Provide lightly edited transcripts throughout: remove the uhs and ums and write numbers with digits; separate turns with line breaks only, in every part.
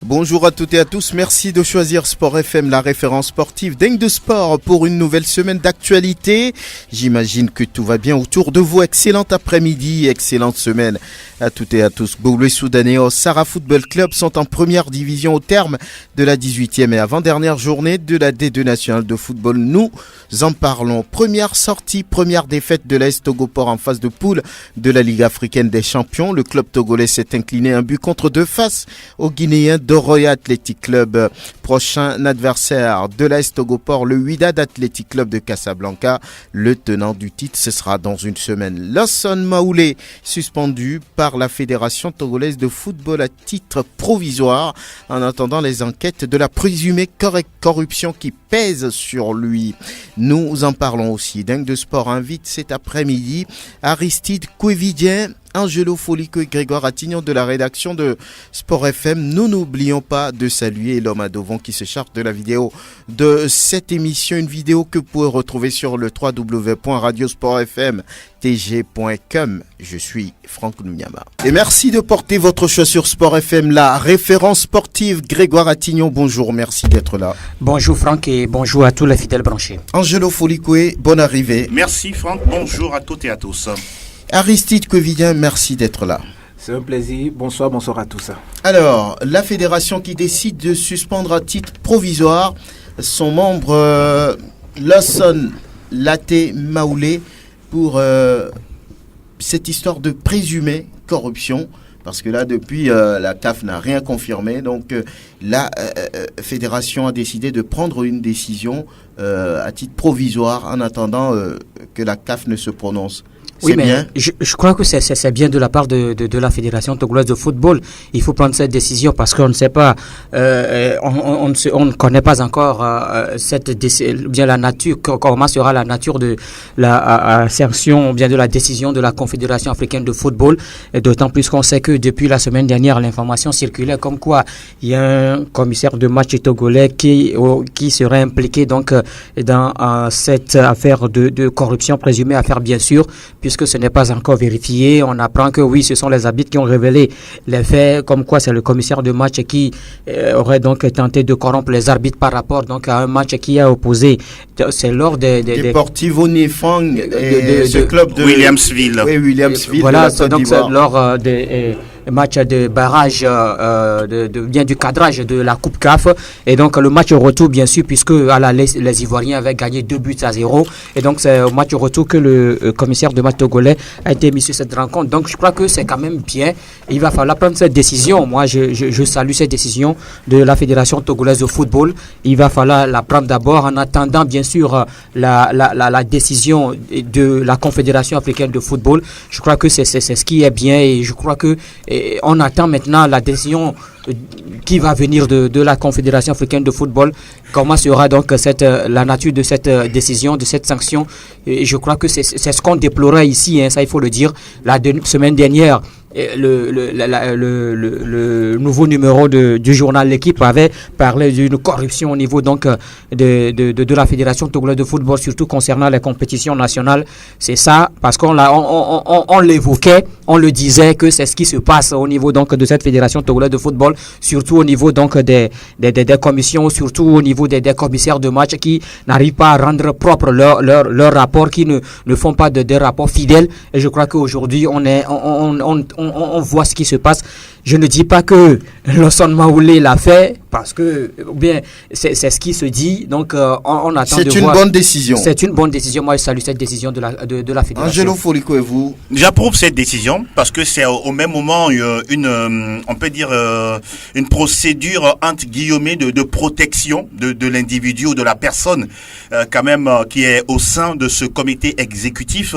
Bonjour à toutes et à tous, merci de choisir Sport FM, la référence sportive dingue de sport pour une nouvelle semaine d'actualité. J'imagine que tout va bien autour de vous. Excellent après-midi, excellente semaine à toutes et à tous. Boulé Soudanais au Sarah Football Club sont en première division au terme de la 18e et avant-dernière journée de la D2 nationale de football. Nous en parlons. Première sortie, première défaite de l'AS Togoport en phase de poule de la Ligue africaine des champions. Le club togolais s'est incliné 1-2 face aux Guinéens de Royal Athletic Club. Prochain adversaire de l'AS Togoport, le Wydad Athletic Club de Casablanca. Le tenant du titre, ce sera dans une semaine. Lawson Maoulé, suspendu par la Fédération togolaise de football à titre provisoire en attendant les enquêtes de la présumée corruption qui pèse sur lui. Nous en parlons aussi. Dingue de Sport invite cet après-midi Aristide Kouevidien, Angelo Folico et Grégoire Attignon de la rédaction de Sport FM. Nous n'oublions pas de saluer l'homme à Dovon qui se charge de la vidéo de cette émission. Une vidéo que vous pouvez retrouver sur le www.radiosportfmtg.com. Je suis Franck Nounyama. Et merci de porter votre choix sur Sport FM, la référence sportive. Grégoire Attignon, bonjour, merci d'être là.
Bonjour Franck et bonjour à tous les fidèles branchés.
Angelo Folico, bonne arrivée.
Merci Franck, bonjour à toutes et à tous.
Aristide Kouevidien, merci d'être là.
C'est un plaisir. Bonsoir à tous.
Alors, la fédération qui décide de suspendre à titre provisoire son membre Lawson Laté Maoulé pour cette histoire de présumée corruption. Parce que là, depuis, la CAF n'a rien confirmé. Donc, la fédération a décidé de prendre une décision à titre provisoire en attendant que la CAF ne se prononce.
Oui, mais je crois que c'est bien de la part de la Fédération togolaise de football. Il faut prendre cette décision parce qu'on ne sait pas, on ne connaît pas encore bien la nature, comment sera la nature de la sanction, bien de la décision de la Confédération africaine de football. Et d'autant plus qu'on sait que depuis la semaine dernière, l'information circulait comme quoi il y a un commissaire de match togolais qui serait impliqué donc dans cette affaire de corruption, présumée affaire bien sûr, puisque ce n'est pas encore vérifié. On apprend que oui, ce sont les arbitres qui ont révélé les faits, comme quoi c'est le commissaire de match qui aurait donc tenté de corrompre les arbitres par rapport donc à un match qui a opposé. C'est lors des
Deportivo Nifang et ce club de
Williamsville.
Oui, Williamsville.
Voilà, donc c'est lors des match de barrage bien du cadrage de la Coupe CAF, et donc le match au retour bien sûr, puisque les Ivoiriens avaient gagné 2-0, et donc c'est au match au retour que le commissaire de match togolais a été mis sur cette rencontre. Donc je crois que c'est quand même bien, il va falloir prendre cette décision. Moi je salue cette décision de la Fédération togolaise de football. Il va falloir la prendre d'abord en attendant bien sûr la décision de la Confédération africaine de football. Je crois que c'est ce qui est bien, et je crois que on attend maintenant la décision qui va venir de la Confédération africaine de football. Comment sera donc la nature de cette décision, de cette sanction? Et je crois que c'est ce qu'on déplorait ici, ça il faut le dire. La semaine dernière, le nouveau numéro du journal L'Équipe avait parlé d'une corruption au niveau donc de la Fédération togolaise de football, surtout concernant les compétitions nationales. C'est ça, parce qu'on l'évoquait, on le disait que c'est ce qui se passe au niveau donc de cette Fédération togolaise de football, surtout au niveau donc des commissions, surtout au niveau des commissaires de match qui n'arrivent pas à rendre propre leur rapport, qui ne font pas des rapports fidèles. Et je crois qu'aujourd'hui on voit ce qui se passe. Je ne dis pas que Lawson Maoulé l'a fait, parce que bien c'est ce qui se dit. Donc on attend de voir.
C'est une bonne décision.
C'est une bonne décision. Moi je salue cette décision de la fédération.
Angelo Folico, et vous?
J'approuve cette décision parce que c'est au même moment on peut dire une procédure entre guillemets de protection de l'individu ou de la personne quand même qui est au sein de ce comité exécutif.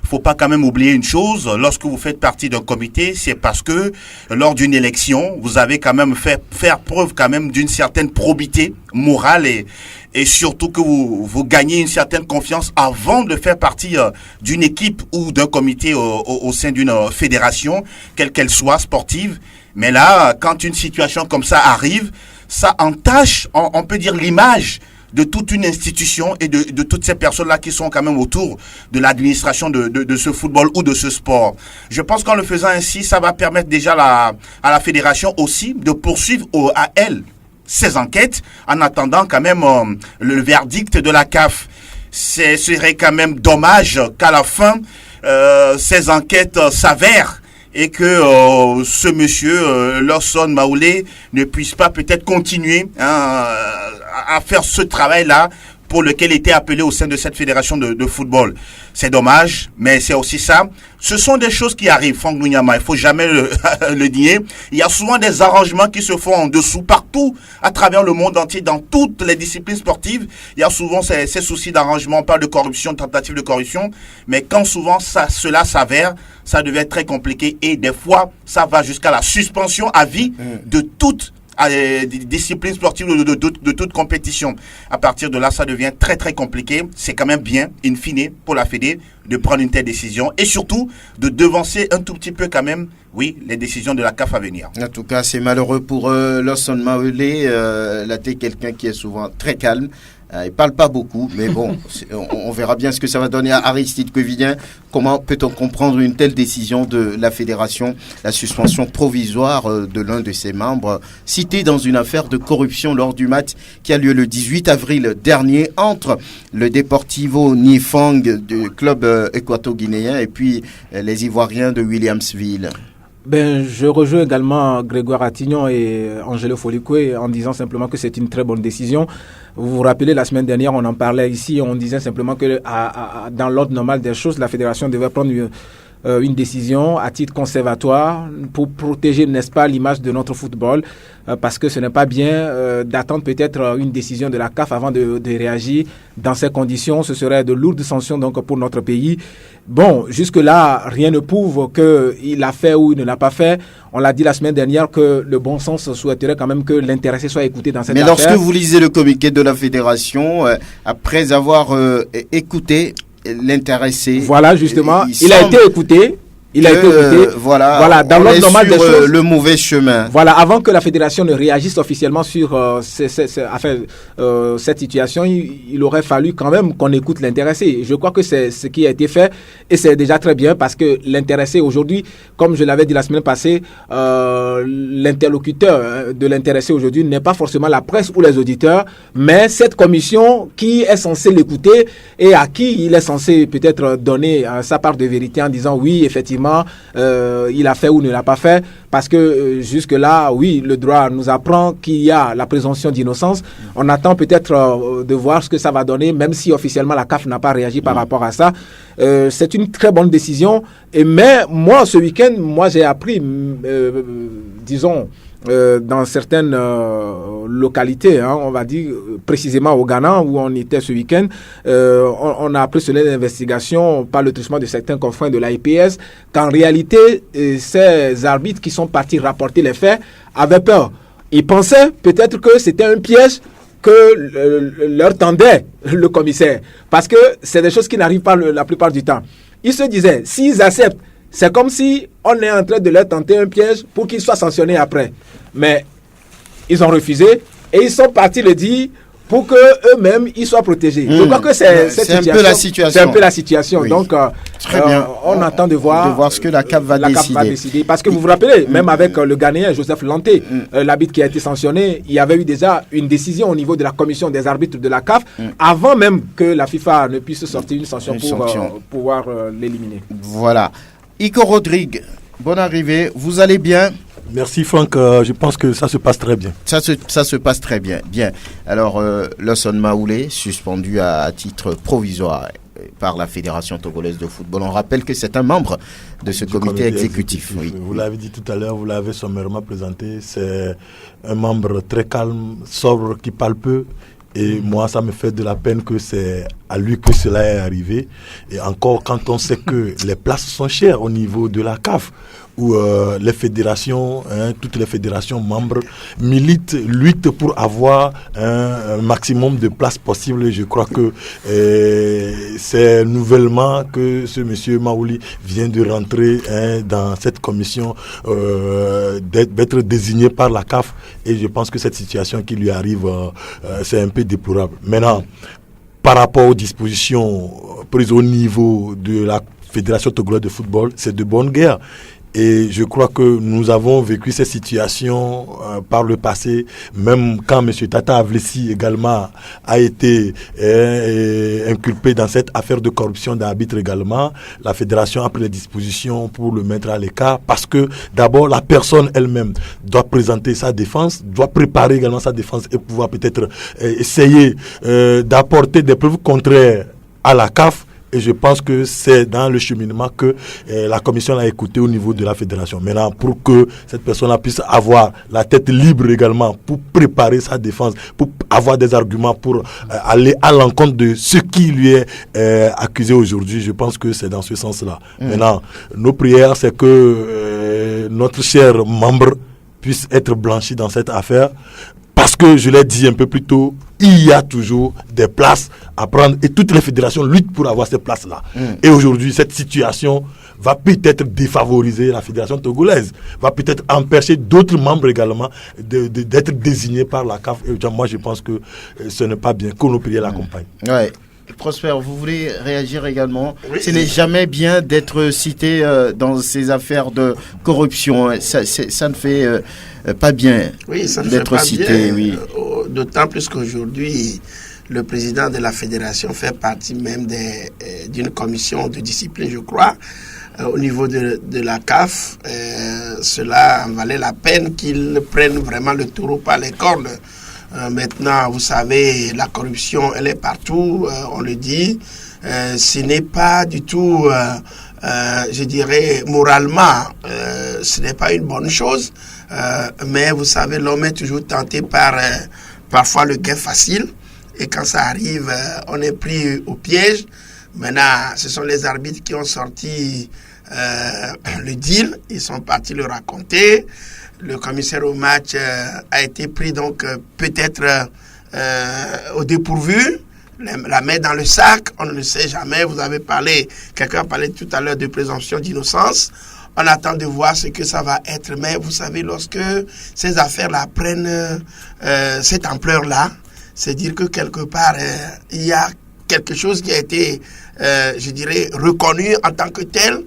Faut pas quand même oublier une chose: lorsque vous faites partie d'un comité, c'est parce que lors d'une élection, vous avez quand même faire preuve quand même d'une certaine probité morale et surtout que vous gagnez une certaine confiance avant de faire partie d'une équipe ou d'un comité au sein d'une fédération, quelle qu'elle soit, sportive. Mais là, quand une situation comme ça arrive, ça entache, on peut dire, l'image de toute une institution et de toutes ces personnes-là qui sont quand même autour de l'administration de ce football ou de ce sport. Je pense qu'en le faisant ainsi, ça va permettre déjà à la fédération aussi de poursuivre à elle ces enquêtes en attendant quand même le verdict de la CAF. Ce serait quand même dommage qu'à la fin, ces enquêtes s'avèrent et que ce monsieur, Lawson Maoulé, ne puisse pas peut-être continuer à faire ce travail-là pour lequel il était appelé au sein de cette fédération de football. C'est dommage, mais c'est aussi ça. Ce sont des choses qui arrivent, Franck Nounyama, il faut jamais le nier. Il y a souvent des arrangements qui se font en dessous, partout, à travers le monde entier, dans toutes les disciplines sportives. Il y a souvent ces soucis d'arrangement, on parle de corruption, de tentative de corruption, mais quand souvent cela s'avère, ça devient très compliqué et des fois, ça va jusqu'à la suspension à vie de toute des disciplines sportives de toute compétition. À partir de là, ça devient très très compliqué. C'est quand même bien, in fine, pour la Fédé de prendre une telle décision et surtout de devancer un tout petit peu quand même, oui, les décisions de la CAF à venir.
En tout cas, c'est malheureux pour Lawson Maoulé. Là, t'es quelqu'un qui est souvent très calme. Il parle pas beaucoup, mais bon, on verra bien ce que ça va donner à Aristide Quevilien. Comment peut-on comprendre une telle décision de la fédération, la suspension provisoire de l'un de ses membres, cité dans une affaire de corruption lors du match qui a lieu le 18 avril dernier entre le Deportivo Nifang du club équato-guinéen et puis les Ivoiriens de Williamsville.
Je rejoins également Grégoire Attignon et Angelo Folikwe en disant simplement que c'est une très bonne décision. Vous vous rappelez, la semaine dernière, on en parlait ici, on disait simplement que dans l'ordre normal des choses, la fédération devait prendre une décision à titre conservatoire pour protéger, n'est-ce pas, l'image de notre football, parce que ce n'est pas bien d'attendre peut-être une décision de la CAF avant de réagir. Dans ces conditions, ce serait de lourdes sanctions donc pour notre pays. Bon, jusque-là, rien ne prouve qu'il l'a fait ou il ne l'a pas fait. On l'a dit la semaine dernière que le bon sens souhaiterait quand même que l'intéressé soit écouté dans cette affaire.
Mais lorsque vous lisez le communiqué de la fédération, après avoir écouté l'intéressé.
Voilà, justement, il a été écouté. Il a été écouté.
Voilà,
dans l'ordre normal des choses.
Le mauvais chemin.
Voilà, avant que la fédération ne réagisse officiellement sur cette situation, il aurait fallu quand même qu'on écoute l'intéressé. Je crois que c'est ce qui a été fait et c'est déjà très bien parce que l'intéressé aujourd'hui, comme je l'avais dit la semaine passée, l'interlocuteur de l'intéressé aujourd'hui n'est pas forcément la presse ou les auditeurs, mais cette commission qui est censée l'écouter et à qui il est censé peut-être donner sa part de vérité en disant oui, effectivement, il a fait ou ne l'a pas fait, parce que jusque-là, oui, le droit nous apprend qu'il y a la présomption d'innocence. On attend peut-être de voir ce que ça va donner, même si officiellement la CAF n'a pas réagi par rapport à ça. C'est une très bonne décision. Mais moi, ce week-end, j'ai appris, disons, dans certaines localités, on va dire précisément au Ghana où on était ce week-end, on a appris sur l'investigation par le truchement de certains confrères de l'AIPS qu'en réalité ces arbitres qui sont partis rapporter les faits avaient peur. Ils pensaient peut-être que c'était un piège que leur tendait le commissaire, parce que c'est des choses qui n'arrivent pas la plupart du temps. Ils se disaient, s'ils acceptent, c'est comme si on est en train de leur tenter un piège pour qu'ils soient sanctionnés après. Mais ils ont refusé et ils sont partis le dire pour qu'eux-mêmes ils soient protégés. Je crois que c'est
un peu la situation.
C'est un peu la situation. Oui. Donc,
très bien.
On attend de voir
ce que la CAF va décider.
Parce que vous vous rappelez, même avec le Ghanéen Joseph Lanté, l'arbitre qui a été sanctionné, il y avait eu déjà une décision au niveau de la commission des arbitres de la CAF, avant même que la FIFA ne puisse sortir une sanction pour pouvoir l'éliminer.
Voilà. Ico Rodrigue, bonne arrivée. Vous allez bien?
Merci Franck, je pense que ça se passe très bien.
Ça se passe très bien. Bien. Alors, Lawson Maoulé, suspendu à titre provisoire par la Fédération togolaise de football. On rappelle que c'est un membre de ce comité exécutif. Oui.
Vous l'avez dit tout à l'heure, vous l'avez sommairement présenté. C'est un membre très calme, sobre, qui parle peu. Et moi, ça me fait de la peine que c'est à lui que cela est arrivé. Et encore quand on sait que les places sont chères au niveau de la CAF, où les fédérations, toutes les fédérations membres luttent pour avoir un maximum de places possibles. Je crois que c'est nouvellement que ce monsieur Maouli vient de rentrer dans cette commission, d'être désigné par la CAF, et je pense que cette situation qui lui arrive, c'est un peu déplorable. Maintenant, par rapport aux dispositions prises au niveau de la Fédération togolaise de football, c'est de bonne guerre. Et je crois que nous avons vécu ces situations par le passé, même quand M. Tata Avlessi également a été inculpé dans cette affaire de corruption d'arbitre également. La fédération a pris les dispositions pour le mettre à l'écart, parce que d'abord la personne elle-même doit présenter sa défense, doit préparer également sa défense et pouvoir peut-être essayer d'apporter des preuves contraires à la CAF. Et je pense que c'est dans le cheminement que la commission l'a écouté au niveau de la fédération. Maintenant, pour que cette personne puisse avoir la tête libre également pour préparer sa défense, pour avoir des arguments pour aller à l'encontre de ce qui lui est accusé aujourd'hui, je pense que c'est dans ce sens-là. Maintenant, nos prières, c'est que notre cher membre puisse être blanchi dans cette affaire. Parce que, je l'ai dit un peu plus tôt, il y a toujours des places à prendre et toutes les fédérations luttent pour avoir ces places-là. Et aujourd'hui, cette situation va peut-être défavoriser la fédération togolaise, va peut-être empêcher d'autres membres également d'être désignés par la CAF. Et moi, je pense que ce n'est pas bien, que nos prières l'accompagnent.
Ouais. Prosper, vous voulez réagir également?
Oui.
Ce n'est jamais bien d'être cité dans ces affaires de corruption. Ça ne fait pas bien d'être cité. Oui.
D'autant plus qu'aujourd'hui, le président de la fédération fait partie même d'une commission de discipline, je crois, au niveau de la CAF. Cela valait la peine qu'il prenne vraiment le taureau par les cornes. Maintenant, vous savez, la corruption, elle est partout, on le dit. Ce n'est pas du tout, je dirais, moralement, ce n'est pas une bonne chose. Mais vous savez, l'homme est toujours tenté par parfois le gain facile. Et quand ça arrive, on est pris au piège. Maintenant, ce sont les arbitres qui ont sorti le deal. Ils sont partis le raconter. Le commissaire au match a été pris donc peut-être au dépourvu, la main dans le sac, on ne le sait jamais. Vous avez parlé, quelqu'un a parlé tout à l'heure de présomption d'innocence. On attend de voir ce que ça va être. Mais vous savez, lorsque ces affaires-là prennent cette ampleur-là, c'est dire que quelque part, il y a quelque chose qui a été, je dirais, reconnu en tant que tel.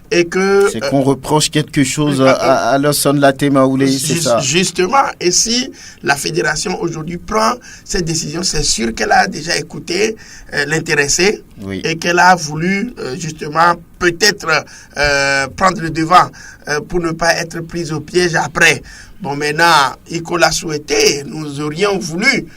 Et que
c'est qu'on reproche quelque chose à Lassana Latemaoulé, c'est ça.
Justement, et si la fédération aujourd'hui prend cette décision, c'est sûr qu'elle a déjà écouté l'intéressé, oui, et qu'elle a voulu justement peut-être prendre le devant pour ne pas être prise au piège après. Bon, maintenant, Iko l'a souhaité, nous aurions voulu,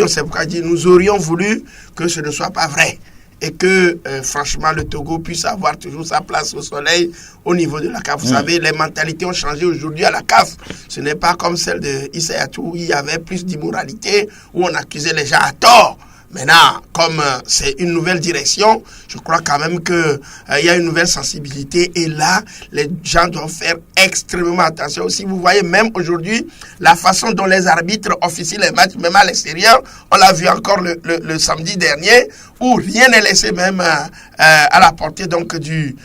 c'est pourquoi je dis, nous aurions voulu que ce ne soit pas vrai. Et que, franchement, le Togo puisse avoir toujours sa place au soleil au niveau de la CAF. Vous savez, les mentalités ont changé aujourd'hui à la CAF. Ce n'est pas comme celle de Issa Yatou, où il y avait plus d'immoralité, où on accusait les gens à tort. Maintenant, comme c'est une nouvelle direction, je crois quand même que il y a une nouvelle sensibilité. Et là, les gens doivent faire extrêmement attention. Si vous voyez, même aujourd'hui, la façon dont les arbitres officient les matchs, même à l'extérieur, on l'a vu encore le samedi dernier, où rien n'est laissé même à la portée donc du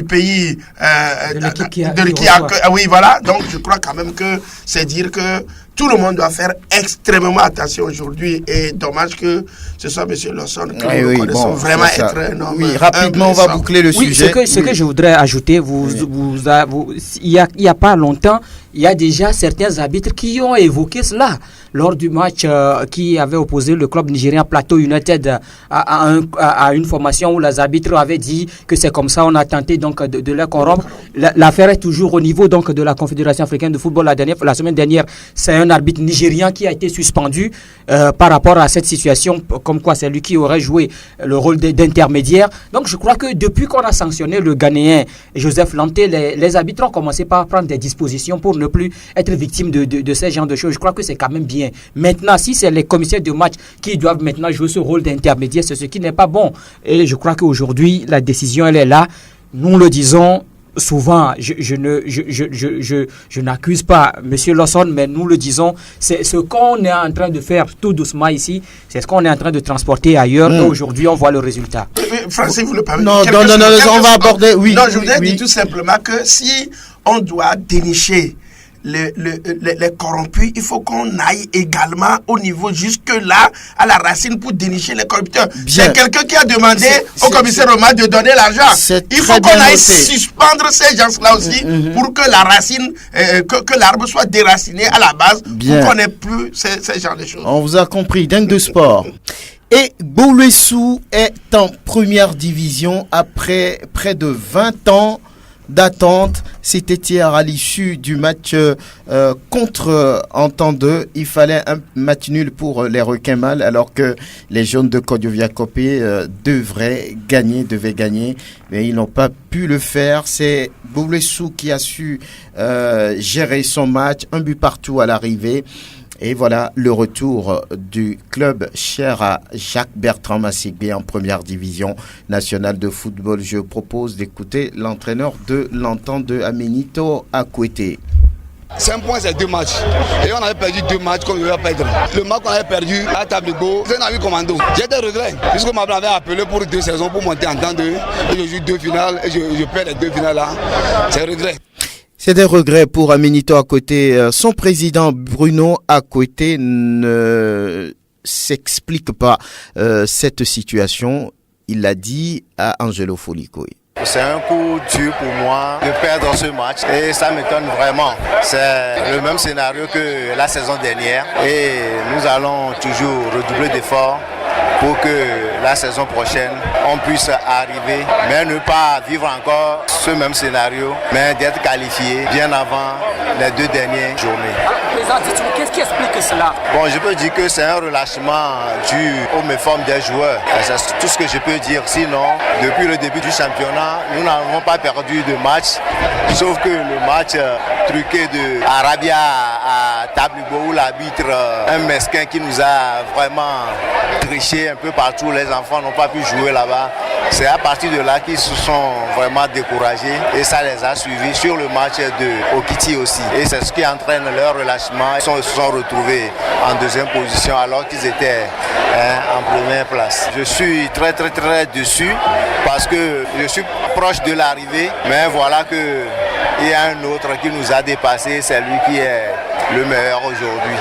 pays de l'équipe. Oui, voilà. Donc, je crois quand même que c'est dire que tout le monde doit faire extrêmement attention aujourd'hui. Et dommage que ce soit M. Lawson que nous connaissons vraiment être un homme.
Oui, rapidement, on va boucler le sujet.
Ce que je voudrais ajouter, il y a pas longtemps, il y a déjà certains arbitres qui ont évoqué cela lors du match qui avait opposé le club nigérien Plateau United à une formation où les arbitres avaient dit que c'est comme ça, on a tenté donc de les corrompre. L'affaire est toujours au niveau donc de la Confédération africaine de football. La semaine dernière, c'est un un arbitre nigérian qui a été suspendu par rapport à cette situation, comme quoi c'est lui qui aurait joué le rôle d'intermédiaire. Donc je crois que depuis qu'on a sanctionné le Ghanéen Joseph Lanté, les arbitres ont commencé par prendre des dispositions pour ne plus être victimes de ces genres de choses. Je crois que c'est quand même bien. Maintenant, si c'est les commissaires de match qui doivent maintenant jouer ce rôle d'intermédiaire, c'est ce qui n'est pas bon. Et je crois qu'aujourd'hui, la décision, elle est là. Nous le disons souvent, je n'accuse pas M. Lawson, mais nous le disons, c'est ce qu'on est en train de faire tout doucement ici, c'est ce qu'on est en train de transporter ailleurs, et aujourd'hui on voit le résultat.
Francis, vous le permettez?
Non, on va aborder, oui.
Non, je voudrais dire tout simplement que si on doit dénicher les corrompus, il faut qu'on aille également au niveau jusque-là, à la racine, pour dénicher les corrupteurs. C'est quelqu'un qui a demandé au commissaire Omar de donner l'argent. Il faut qu'on aille suspendre ces gens-là aussi pour que la racine, que l'arbre soit déraciné à la base, pour qu'on n'ait plus ces genres de choses.
On vous a compris, dingue de sport. Et Gbolessoul est en première division après près de 20 ans d'attente. C'était hier à l'issue du match contre Entendeux. Il fallait un match nul pour les Requins Mâles, alors que les Jaunes de Kodiovia-Kopé devaient gagner, mais ils n'ont pas pu le faire. C'est Gbolessoul qui a su gérer son match, un but partout à l'arrivée. Et voilà le retour du club cher à Jacques-Bertrand Massigbe en première division nationale de football. Je propose d'écouter l'entraîneur de l'Entendeux, Aminito Akwete.
5 points, c'est 2 matchs. Et on avait perdu 2 matchs qu'on devait perdre. Le match qu'on avait perdu à Tabligo, c'est un ami commando. J'ai des regrets. Puisque ma m'avait appelé pour 2 saisons pour monter en temps 2. Et je joue 2 finales et je perds les 2 finales là. C'est un regret.
C'est des regrets pour Aminito Akwete. Son président Bruno Akwete ne s'explique pas cette situation. Il l'a dit à Angelo Folikoy.
C'est un coup dur pour moi de perdre ce match et ça m'étonne vraiment. C'est le même scénario que la saison dernière et nous allons toujours redoubler d'efforts pour que la saison prochaine on puisse arriver, mais ne pas vivre encore ce même scénario, mais d'être qualifié bien avant les 2 dernières journées.
Président, dites-moi, qu'est-ce qui explique cela?
Bon, je peux dire que c'est un relâchement dû aux méformes des joueurs. C'est tout ce que je peux dire. Sinon, depuis le début du championnat, nous n'avons pas perdu de match, sauf que le match truqué de Arabia à Tabligo où l'arbitre, un mesquin qui nous a vraiment triché un peu partout, les enfants n'ont pas pu jouer là-bas. C'est à partir de là qu'ils se sont vraiment découragés et ça les a suivis sur le match de Okiti aussi. Et c'est ce qui entraîne leur relâchement. Ils se sont retrouvés en 2e position alors qu'ils étaient en première place. Je suis très déçu parce que je suis proche de l'arrivée, mais voilà que il y a un autre qui nous a dépassé, c'est lui qui est le meilleur aujourd'hui.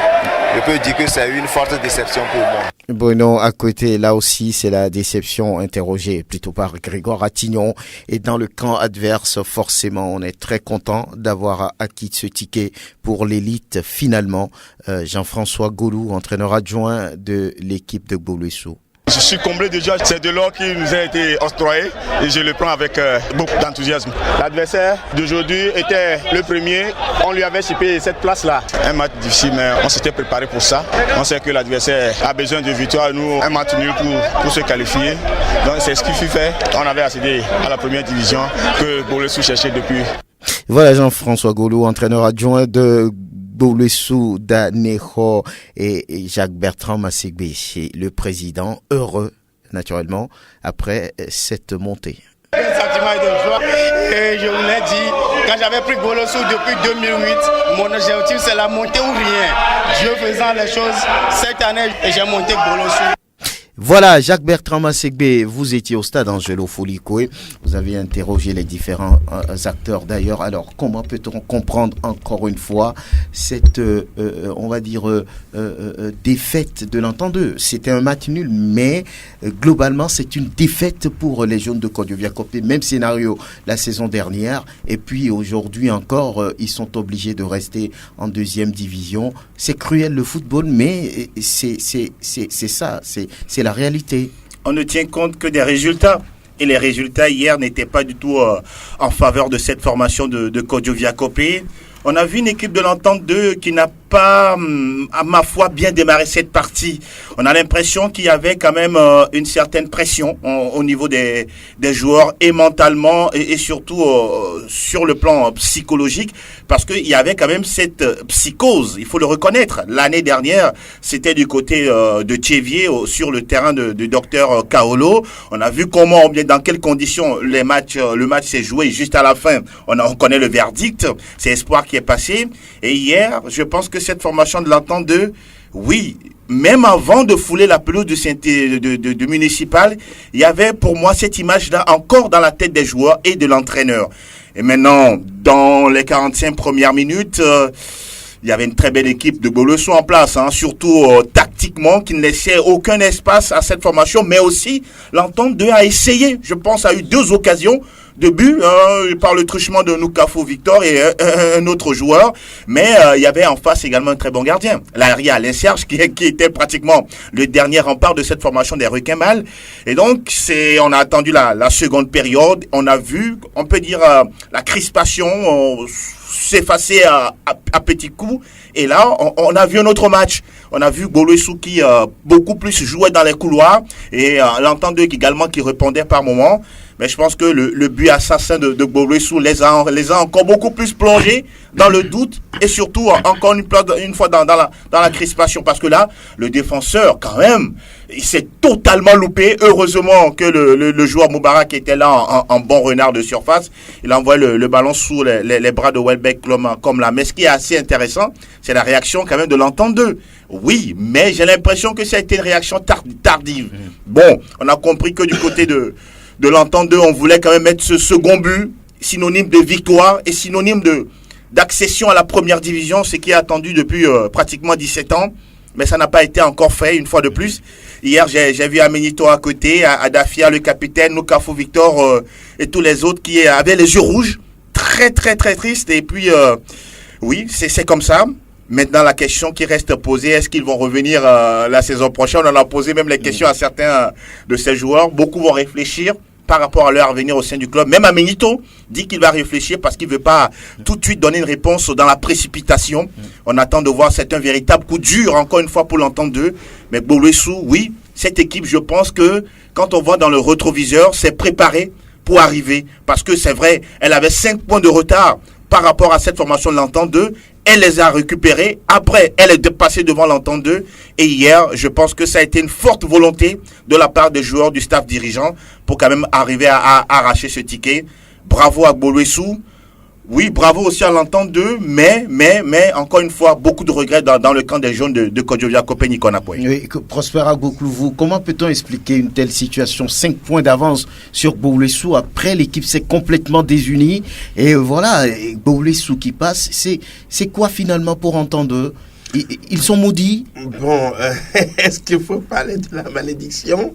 Je peux dire que c'est une forte déception pour moi.
Bruno Akwete, là aussi, c'est la déception interrogée plutôt par Grégoire Attignon. Et dans le camp adverse, forcément, on est très content d'avoir acquis ce ticket pour l'élite finalement. Jean-François Golou, entraîneur adjoint de l'équipe de Gbolessoul.
Je suis comblé de joie, c'est de l'or qui nous a été octroyé et je le prends avec beaucoup d'enthousiasme. L'adversaire d'aujourd'hui était le premier, on lui avait chipé cette place-là. Un match difficile, mais on s'était préparé pour ça. On sait que l'adversaire a besoin de victoire, nous un match nul pour se qualifier. Donc c'est ce qui fut fait. On avait accédé à la première division que Gbolessoul cherchait depuis.
Voilà Jean-François Golou, entraîneur adjoint de Gbolessoul d'Anejo et Jacques-Bertrand Massigbe, le président, heureux naturellement après cette montée.
Un sentiment de joie et je vous l'ai dit, quand j'avais pris Gbolessoul depuis 2008, mon objectif c'est la montée ou rien. Dieu faisant les choses, cette année j'ai monté Gbolessoul.
Voilà, Jacques-Bertrand Massigbe, vous étiez au stade Angelo Folikoy. Vous avez interrogé les différents acteurs d'ailleurs. Alors, comment peut-on comprendre encore une fois cette, on va dire, défaite de l'Entendeux? C'était un match nul, mais globalement, c'est une défaite pour les Jaunes de Kodiovia-Kopé. Même scénario la saison dernière. Et puis aujourd'hui encore, ils sont obligés de rester en 2e division. C'est cruel le football, mais c'est ça, c'est la réalité.
On ne tient compte que des résultats. Et les résultats hier n'étaient pas du tout en faveur de cette formation de Kodiovia-Kopé. On a vu une équipe de l'Entendeux qui n'a pas, à ma foi, bien démarré cette partie. On a l'impression qu'il y avait quand même une certaine pression au niveau des joueurs, et mentalement et surtout sur le plan psychologique, parce qu'il y avait quand même cette psychose, il faut le reconnaître. L'année dernière, c'était du côté de Tchévier sur le terrain de Dr Kaolo. On a vu comment, dans quelles conditions le match s'est joué. Juste à la fin, on connaît le verdict. C'est Espoir qui est passé. Et hier, je pense que cette formation de l'Entente 2, oui, même avant de fouler la pelouse de Municipal, il y avait pour moi cette image-là encore dans la tête des joueurs et de l'entraîneur. Et maintenant, dans les 45 premières minutes, il y avait une très belle équipe de Gbolesso en place, surtout tactiquement, qui ne laissait aucun espace à cette formation, mais aussi l'Entente 2 a essayé, je pense, a eu 2 occasions de but par le truchement de Noukafou Victor et un autre joueur, mais il y avait en face également un très bon gardien, Larry Alain Serge, qui était pratiquement le dernier rempart de cette formation des Requins Mâles. Et donc on a attendu la seconde période, on a vu, on peut dire, la crispation s'effacer à petits coups, et là on a vu un autre match. On a vu Gbolesso qui beaucoup plus jouait dans les couloirs, et l'Entente 2 également qui répondait par moments. Mais je pense que le but assassin de Gbolesso les a encore beaucoup plus plongés dans le doute, et surtout encore une fois dans la crispation, parce que là, le défenseur, quand même, il s'est totalement loupé. Heureusement que le joueur Moubarak était là en bon renard de surface. Il envoie le ballon sous les bras de Welbeck comme la. Mais ce qui est assez intéressant, c'est la réaction quand même de l'Entente 2. Oui, mais j'ai l'impression que ça a été une réaction tardive. Bon, on a compris que du côté de l'Entente 2, on voulait quand même mettre ce second but, synonyme de victoire et synonyme d'accession à la première division, ce qui est attendu depuis pratiquement 17 ans. Mais ça n'a pas été encore fait, une fois de plus. Hier, j'ai vu Amenito à côté, Adafia, le capitaine, Noukafou Victor et tous les autres qui avaient les yeux rouges. Très, très, très triste. Et puis, oui, c'est comme ça. Maintenant, la question qui reste posée, est-ce qu'ils vont revenir la saison prochaine? On en a posé même les questions à certains de ces joueurs. Beaucoup vont réfléchir par rapport à leur avenir au sein du club. Même Amenito dit qu'il va réfléchir parce qu'il ne veut pas tout de suite donner une réponse dans la précipitation. On attend de voir, c'est un véritable coup dur, encore une fois, pour l'Entente 2. Mais Gbolesso, oui, cette équipe, je pense que quand on voit dans le rétroviseur, c'est préparé pour arriver. Parce que c'est vrai, elle avait 5 points de retard par rapport à cette formation de l'Entente 2. Elle les a récupérés. Après, elle est passée devant l'Entente 2. Et hier, je pense que ça a été une forte volonté de la part des joueurs, du staff dirigeant, pour quand même arriver à arracher ce ticket. Bravo à Gbolesso. Oui, bravo aussi à l'Entente 2, mais, encore une fois, beaucoup de regrets dans le camp des jaunes de Kodjovia Kopeni-Konapoué.
Oui, Prosper Agbokoulou, comment peut-on expliquer une telle situation? 5 points d'avance sur Gbolesso, après l'équipe s'est complètement désunie, et voilà, Gbolesso qui passe, c'est quoi finalement pour Entente 2? Ils sont maudits?
Bon, est-ce qu'il faut parler de la malédiction?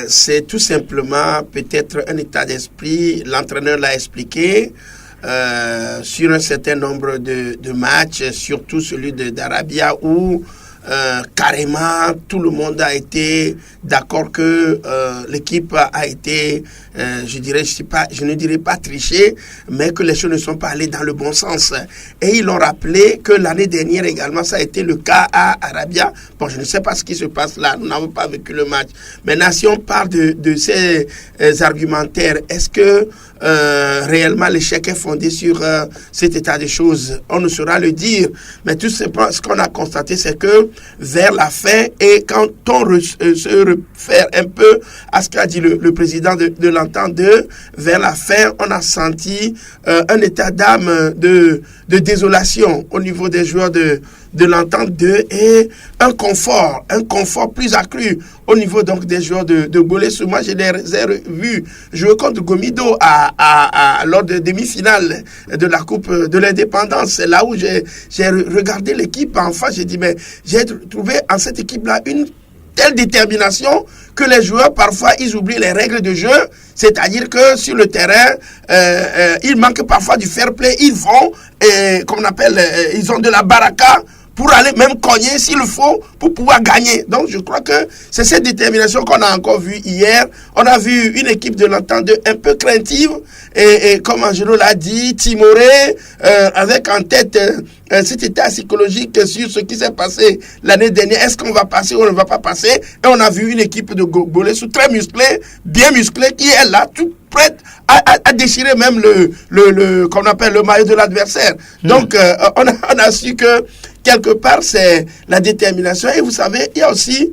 C'est tout simplement peut-être un état d'esprit, l'entraîneur l'a expliqué, sur un certain nombre de matchs, surtout celui d'Arabia où carrément tout le monde a été d'accord que l'équipe a été, je ne dirais pas triché, mais que les choses ne sont pas allées dans le bon sens. Et ils l'ont rappelé que l'année dernière également ça a été le cas à Arabia. Bon, je ne sais pas ce qui se passe là, nous n'avons pas vécu le match. Maintenant, si on parle de ces argumentaires, est-ce que réellement l'échec est fondé sur cet état de choses? On ne saura le dire, mais tout simplement ce qu'on a constaté, c'est que vers la fin, et quand on se réfère un peu à ce qu'a dit le président de l'Entente 2, vers la fin, on a senti un état d'âme de désolation au niveau des joueurs de l'Entente 2 et un confort plus accru au niveau donc des joueurs de Gbolesso. Moi, je les ai vus jouer contre Gomido lors de demi-finale de la Coupe de l'Indépendance. C'est là où j'ai regardé l'équipe en face. J'ai dit, mais j'ai trouvé en cette équipe-là une telle détermination que les joueurs, parfois, ils oublient les règles de jeu. C'est-à-dire que sur le terrain, il manque parfois du fair play. Ils vont, comme on appelle, ils ont de la baraka pour aller même cogner s'il le faut pour pouvoir gagner. Donc je crois que c'est cette détermination qu'on a encore vue hier. On a vu une équipe de l'Entente un peu craintive et comme Angelo l'a dit, timorée, avec en tête cet état psychologique sur ce qui s'est passé l'année dernière. Est-ce qu'on va passer ou on ne va pas passer? Et on a vu une équipe de Gbolessouf très musclée, bien musclée, qui est là, toute prête à déchirer même qu'on appelle le maillot de l'adversaire. Donc on a su que quelque part c'est la détermination. Et vous savez, il y a aussi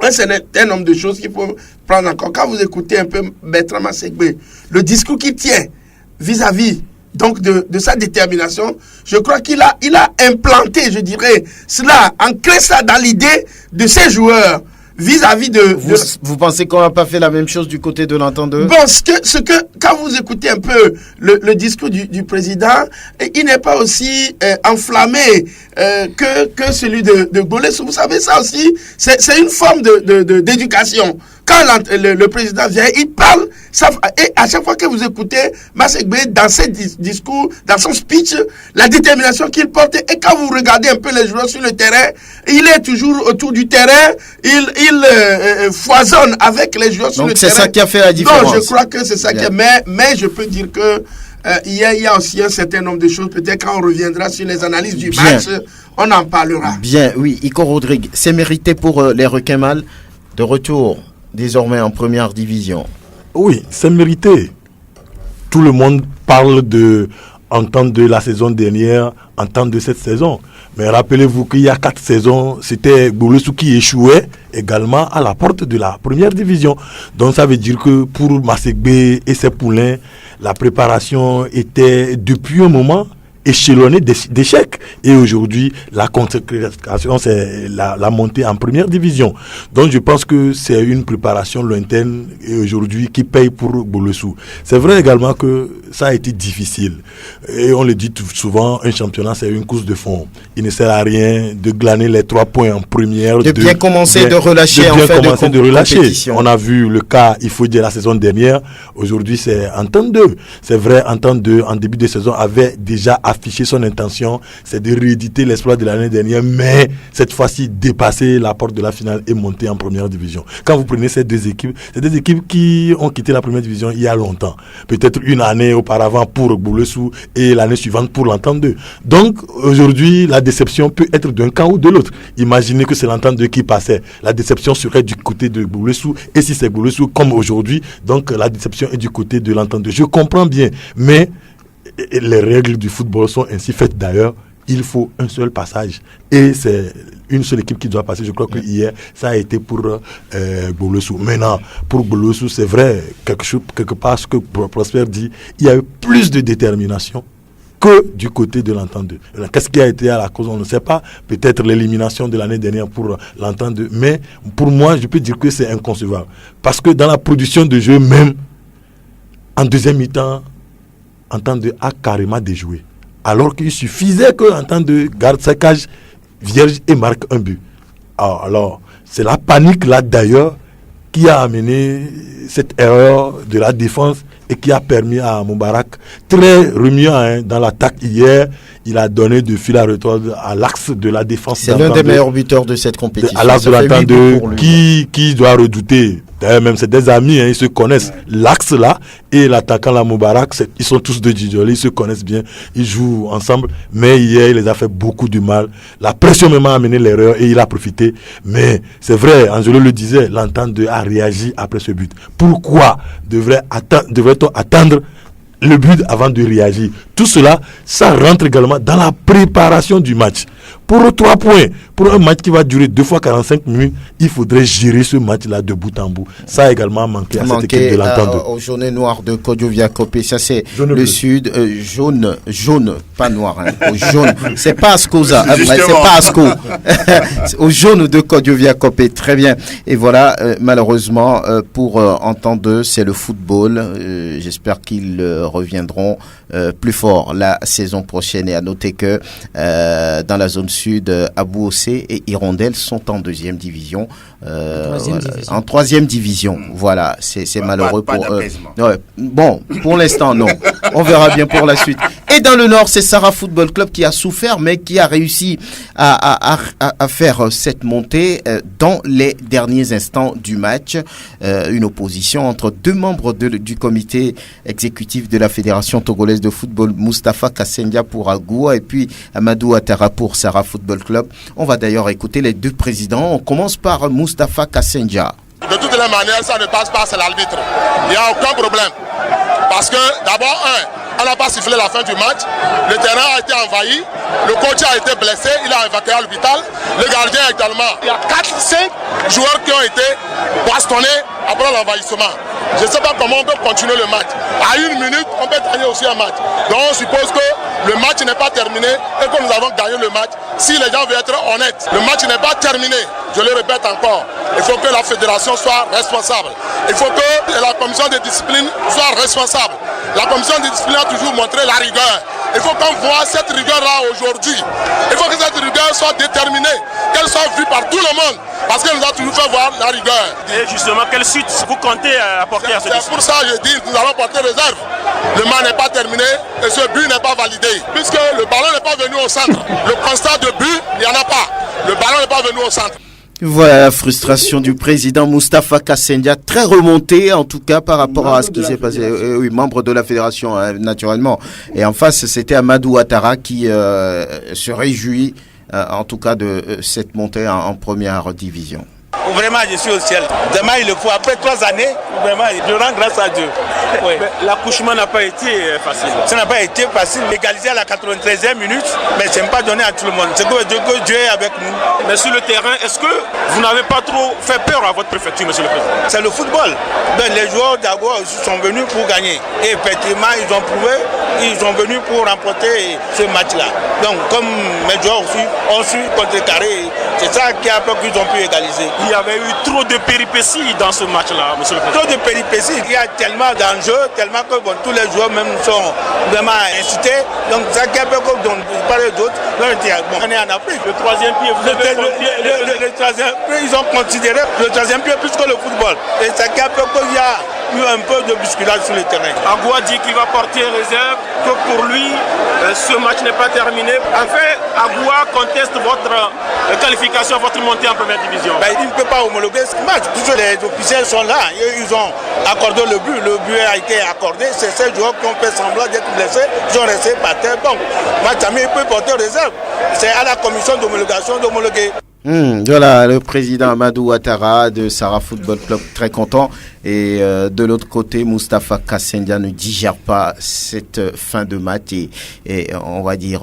un certain nombre de choses qu'il faut prendre en compte. Quand vous écoutez un peu Bertrand Masegbe, le discours qu'il tient vis-à-vis donc de sa détermination, je crois qu'il a implanté, je dirais, cela, ancré ça dans l'idée de ses joueurs vis-à-vis
Vous pensez qu'on n'a pas fait la même chose du côté de l'Entente 2?
Bon, quand vous écoutez un peu le discours du président, il n'est pas aussi enflammé que celui de Gbolessouf. Vous savez, ça aussi, c'est une forme d'éducation. Quand le président vient, il parle, et à chaque fois que vous écoutez Masegbe dans ses discours, dans son speech, la détermination qu'il porte, et quand vous regardez un peu les joueurs sur le terrain, il est toujours autour du terrain, il foisonne avec les joueurs sur le terrain.
Donc c'est ça qui a fait la différence.
Donc je crois que c'est ça qui a... Mais je peux dire que il y a aussi un certain nombre de choses. Peut-être quand on reviendra sur les analyses du match, on en parlera.
Bien, oui. Iko Rodrigue, c'est mérité pour les requins mâles de retour désormais en première division.
Oui, c'est mérité. Tout le monde parle entente de la saison dernière, entente de cette saison. Mais rappelez-vous qu'il y a 4 saisons, c'était Gbolessouf qui échouait également à la porte de la première division. Donc ça veut dire que pour Masegbe et ses poulains, la préparation était depuis un moment échelonné d'échecs. Et aujourd'hui, la consécration, c'est la montée en première division. Donc je pense que c'est une préparation lointaine et aujourd'hui qui paye pour Gbolessouf. C'est vrai également que ça a été difficile. Et on le dit souvent, un championnat, c'est une course de fond. Il ne sert à rien de glaner les 3 points en première.
De bien commencer de relâcher en fait de compétition.
On a vu le cas, il faut dire, la saison dernière. Aujourd'hui, c'est Entente 2. C'est vrai, Entente 2, en début de saison, avait déjà affiché son intention, c'est de rééditer l'exploit de l'année dernière, mais cette fois-ci dépasser la porte de la finale et monter en première division. Quand vous prenez ces deux équipes, c'est des équipes qui ont quitté la première division il y a longtemps. Peut-être une année auparavant pour Gbolessouf et l'année suivante pour l'Entente 2. Donc aujourd'hui, la déception peut être d'un camp ou de l'autre. Imaginez que c'est l'Entente 2 qui passait. La déception serait du côté de Gbolessouf, et si c'est Gbolessouf comme aujourd'hui, donc la déception est du côté de l'Entente 2. Je comprends bien, mais les règles du football sont ainsi faites d'ailleurs. Il faut un seul passage et c'est une seule équipe qui doit passer. Je crois que hier ça a été pour Gbolessouf. Maintenant, pour Gbolessouf, c'est vrai, quelque part ce que Prosper dit, il y a eu plus de détermination que du côté de l'Entente 2. Qu'est-ce qui a été à la cause? On ne sait pas. Peut-être l'élimination de l'année dernière pour l'Entente 2. Mais pour moi, je peux dire que c'est inconcevable. Parce que dans la production de jeu même, en deuxième mi-temps, Entente 2 a carrément déjoué. Alors qu'il suffisait que Entente 2 garde sa cage vierge et marque un but. Alors, c'est la panique là d'ailleurs qui a amené cette erreur de la défense et qui a permis à Moubarak, très remuant dans l'attaque hier, il a donné de fil à retordre à l'axe de la défense.
C'est l'un des meilleurs buteurs de cette compétition.
À l'axe de l'Entente 2, qui doit redouter. D'ailleurs, même c'est des amis, ils se connaissent. L'axe là et l'attaquant la Moubarak, ils sont tous de Djidjoli, ils se connaissent bien, ils jouent ensemble. Mais hier, il les a fait beaucoup de mal. La pression même a amené l'erreur et il a profité. Mais c'est vrai, Angelo le disait, l'Entente 2 a réagi après ce but. Pourquoi devrait-on attendre le but avant de réagir? Tout cela, ça rentre également dans la préparation du match. Pour 3 points, pour un match qui va durer 2 fois 45 minutes, il faudrait gérer ce match-là de bout en bout. Ça a également manqué à cette équipe de l'Entente.
Aux journées noires de Kodjovia Kopé, ça c'est le sud, jaune, pas noir, hein, au jaune. C'est pas Ascosa, c'est pas Asco. Au jaune de Kodjovia Kopé, très bien. Et voilà, malheureusement, pour Entente 2, c'est le football. J'espère qu'ils reviendront plus fort la saison prochaine. Et à noter que dans la zone sud, Abou Ossé et Hirondelle sont en deuxième division. En troisième division. Voilà, c'est malheureux pour eux. Ouais. Bon, pour l'instant, non. On verra bien pour la suite. Et dans le Nord, c'est Sarah Football Club qui a souffert, mais qui a réussi à faire cette montée dans les derniers instants du match. Une opposition entre deux membres du comité exécutif de la Fédération togolaise de football, Moustapha Kassendia pour Agoua et puis Amadou Ouattara pour Sarah Football Club. On va d'ailleurs écouter les deux présidents. On commence par Moustapha Kassendia.
De toutes les manières, ça ne passe pas, c'est l'arbitre. Il n'y a aucun problème. Parce que d'abord, on n'a pas sifflé la fin du match. Le terrain a été envahi. Le coach a été blessé. Il a évacué à l'hôpital. Le gardien également. Il y a 4-5 joueurs qui ont été bastonnés après l'envahissement. Je ne sais pas comment on peut continuer le match. À 1 minute, on peut gagner aussi un match. Donc on suppose que le match n'est pas terminé et que nous avons gagné le match. Si les gens veulent être honnêtes, le match n'est pas terminé. Je le répète encore. Il faut que la fédération soit responsable. Il faut que la commission de discipline soit responsable. La commission de discipline a toujours montré la rigueur. Il faut qu'on voit cette rigueur-là aujourd'hui. Il faut que cette rigueur soit déterminée, qu'elle soit vue par tout le monde, parce qu'elle nous a toujours fait voir la rigueur.
Et justement, quelle suite vous comptez apporter à ce
C'est pour ça que je dis que nous allons porter réserve. Le match n'est pas terminé et ce but n'est pas validé. Puisque le ballon n'est pas venu au centre. Le constat de but, il n'y en a pas. Le ballon n'est pas venu au centre.
Voilà la frustration du président Moustapha Kassendia, très remonté en tout cas par rapport à ce qui s'est passé. Oui, membre de la fédération naturellement. Et en face, c'était Amadou Ouattara qui se réjouit en tout cas de cette montée en première division.
Vraiment, je suis au ciel. Demain, il le faut. Après 3 années, vraiment, je rends grâce à Dieu.
Oui. L'accouchement n'a pas été facile.
Ça n'a pas été facile. Égaliser à la 93e minute, mais ce n'est pas donné à tout le monde. C'est que Dieu est avec nous.
Mais sur le terrain, est-ce que vous n'avez pas trop fait peur à votre préfecture, monsieur le président?
C'est le football. Ben, les joueurs d'Agoua sont venus pour gagner. Et effectivement, ils ont prouvé, ils sont venus pour remporter ce match-là. Donc, comme mes joueurs aussi ont su contrecarrer, c'est ça qui a fait qu'ils ont pu égaliser.
Il y avait eu trop de péripéties dans ce match-là, monsieur le président.
Trop de péripéties. Il y a tellement d'enjeux, tellement que tous les joueurs même sont vraiment incités. Donc ça qui a fait qu'on parle d'autres. On est en Afrique.
Le troisième pied, vous avez
le troisième pied, ils ont considéré le troisième pied plus que le football. Et ça qui a fait qu'il y a eu un peu de bousculade sur le terrain.
Agoua dit qu'il va porter réserve, que pour lui, ce match n'est pas terminé. En fait, Agoua conteste votre qualification, votre montée en première division.
Ben, il ne peut pas homologuer ce match. Tous les officiels sont là. Ils ont accordé le but. Le but a été accordé. C'est ces joueurs qui ont fait semblant d'être blessés. Ils ont resté par terre. Donc, Matami peut porter réserve. C'est à la commission d'homologation d'homologuer.
Voilà, le président Amadou Ouattara de Sarah Football Club, très content. Et de l'autre côté, Moustapha Kassendia ne digère pas cette fin de match et on va dire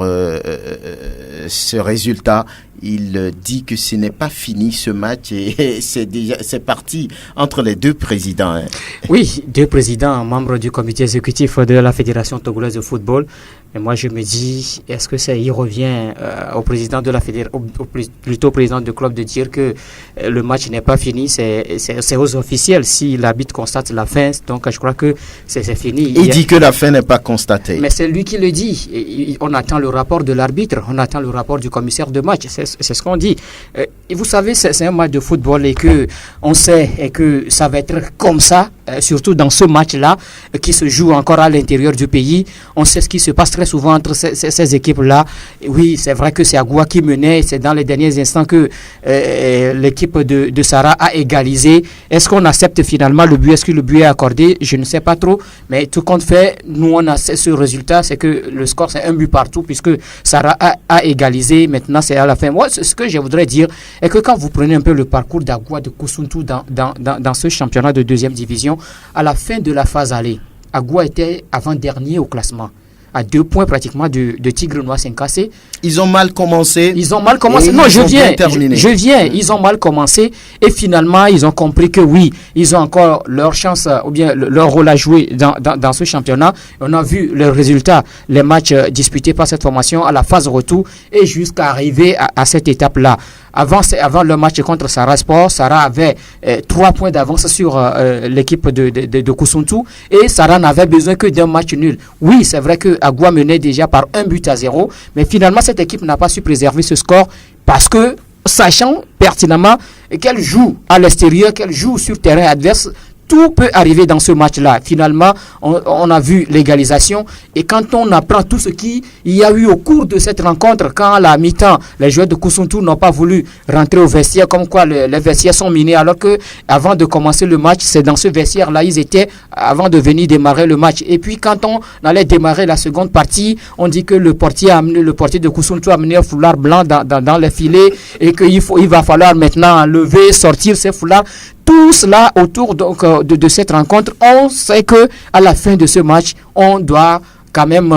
ce résultat. Il dit que ce n'est pas fini ce match et c'est parti entre les deux présidents. Hein.
Oui, deux présidents, membres du comité exécutif de la Fédération togolaise de football. Mais moi, je me dis, est-ce que il revient au président de la fédération, plutôt au président du club de dire que le match n'est pas fini, c'est aux officiels. Si l'arbitre constate la fin, donc je crois que c'est fini.
Il dit que la fin n'est pas constatée.
Mais c'est lui qui le dit. Et on attend le rapport de l'arbitre, on attend le rapport du commissaire de match. C'est ce qu'on dit. Et vous savez, c'est un match de football et que on sait et que ça va être comme ça, surtout dans ce match-là qui se joue encore à l'intérieur du pays. On sait ce qui se passe très souvent entre ces équipes-là. Oui, c'est vrai que c'est Agoua qui menait. C'est dans les derniers instants que l'équipe de Sarah a égalisé. Est-ce qu'on accepte finalement le but? Est-ce que le but est accordé? Je ne sais pas trop. Mais tout compte fait, nous, on a ce résultat. C'est que le score, c'est un but partout puisque Sarah a égalisé. Maintenant, c'est à la fin. Moi, ce que je voudrais dire est que quand vous prenez un peu le parcours d'Agoua, de Koussountou dans ce championnat de deuxième division, à la fin de la phase aller, Agoua était avant-dernier au classement, à 2 points pratiquement de Tigre Noir Saint-Cassé.
Ils ont mal commencé.
Non, je viens. Ils ont mal commencé et finalement, ils ont compris que oui, ils ont encore leur chance ou bien leur rôle à jouer dans ce championnat. On a vu le résultat, les matchs disputés par cette formation à la phase retour et jusqu'à arriver à cette étape-là. Avant le match contre Sarah Sport, Sarah avait 3 points d'avance sur l'équipe de Koussountou et Sarah n'avait besoin que d'un match nul. Oui, c'est vrai que Agoua menait déjà par 1-0, mais finalement cette équipe n'a pas su préserver ce score parce que, sachant pertinemment qu'elle joue à l'extérieur, qu'elle joue sur terrain adverse, tout peut arriver dans ce match-là. Finalement, on a vu l'égalisation. Et quand on apprend tout ce qu'il y a eu au cours de cette rencontre, quand à la mi-temps, les joueurs de Koussountou n'ont pas voulu rentrer au vestiaire, comme quoi les vestiaires sont minés, alors que avant de commencer le match, c'est dans ce vestiaire-là, ils étaient avant de venir démarrer le match. Et puis, quand on allait démarrer la seconde partie, on dit que le portier de Koussountou a amené un foulard blanc dans les filets et qu'il va falloir maintenant enlever, sortir ces foulards. Tout cela autour donc, de cette rencontre, on sait que à la fin de ce match, on doit quand même